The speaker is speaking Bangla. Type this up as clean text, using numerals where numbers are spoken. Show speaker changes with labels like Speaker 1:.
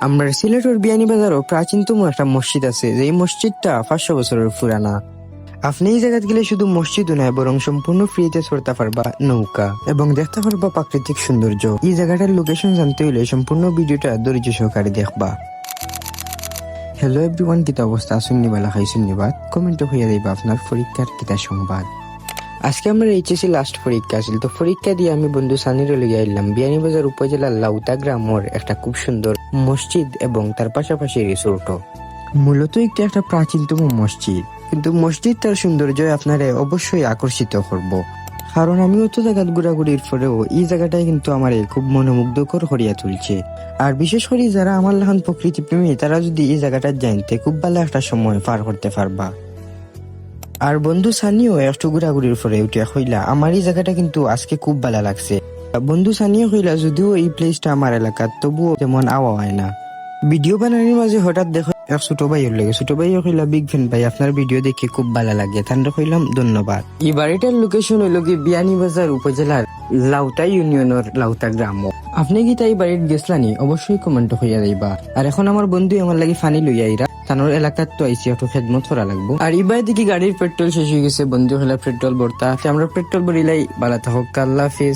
Speaker 1: আমরা সিলেটের বিয়ানীবাজারও প্রাচীনতম একটা মসজিদ আছে, যে মসজিদটা 500 বছরের পুরানা। আপনি এই জায়গাত গেলে শুধু মসজিদও নয়, বরং সম্পূর্ণ ফ্রিতে চড়তে পারবা নৌকা এবং দেখতে পারবা প্রাকৃতিক সৌন্দর্য। এই জায়গাটার লোকেশন জানতে হলে সম্পূর্ণ ভিডিওটা ধৈর্য সহকারে দেখবা। হ্যালো এভরিওয়ান, কিতা অবস্থা? আসুন বালা খাইছুন নিবাদ কমেন্টে হইয়া দিবা আপনার পরীক্ষার কিতা সংবাদ। আজকে আমার এইচএসসি লাস্ট পরীক্ষা ছিল, তো পরীক্ষা দিয়ে আমি বন্ধু সানির লইয়া এলাম বিয়ানীবাজার উপজেলার লাউতা গ্রামের একটা খুব সুন্দর মসজিদ এবং তার পাশাপাশি রিসোর্ট। মূলত একটি একটা প্রাচীনতম মসজিদ, কিন্তু মসজিদটার সৌন্দর্য আপনারে অবশ্যই আকর্ষিত করব, কারণ আমি অত জায়গা ঘোরাঘুরির পরেও এই জায়গাটাই কিন্তু আমার খুব মনোমুগ্ধকর করিয়া তুলছে। আর বিশেষ করে যারা আমার লাহান প্রকৃতি প্রেমী, তারা যদি এই জায়গাটা জানতে খুব ভালো একটা সময় পার করতে পারবা। আর বন্ধু সানিও একটু ঘোরাঘুরির পরে উঠিয়া হইলা আমার এই জায়গাটা কিন্তু আজকে খুব ভালো লাগছে। বন্ধু সানিও হইলা যদিও এই প্লেসটা আমার এলাকার, তবুও তেমন আওয়া হয় না। ভিডিও বানানোর মাঝে হঠাৎ দেখো এক ছোট ভাইয়ের লাগে, ছোট ভাইও কইলা বিগ ফ্যান ভাই, আপনার ভিডিও দেখে খুব ভালো লাগে। তান্ডা কইলাম ধন্যবাদ। এই বাড়িটার লোকেশন হইল কি বিয়ানীবাজার উপজেলার লাউতা ইউনিয়নের লাউতা গ্রাম। আপনি কি তাই বাড়ির গেছলানি? অবশ্যই কমেন্ট হইয়া দিবা। আর এখন আমার বন্ধু আমার লাগে ফানি লইয়া আইরা তানোর এলাকার তো আইসি একটু খেদমত করা লাগবো। আর ইবাই দেখি গাড়ির পেট্রোল শেষ হয়ে গেছে, বন্ধু হলে পেট্রোল ভরতা। আমরা পেট্রোল ভরিলাই, বালা থাকুক, আল্লাহ হাফেজ।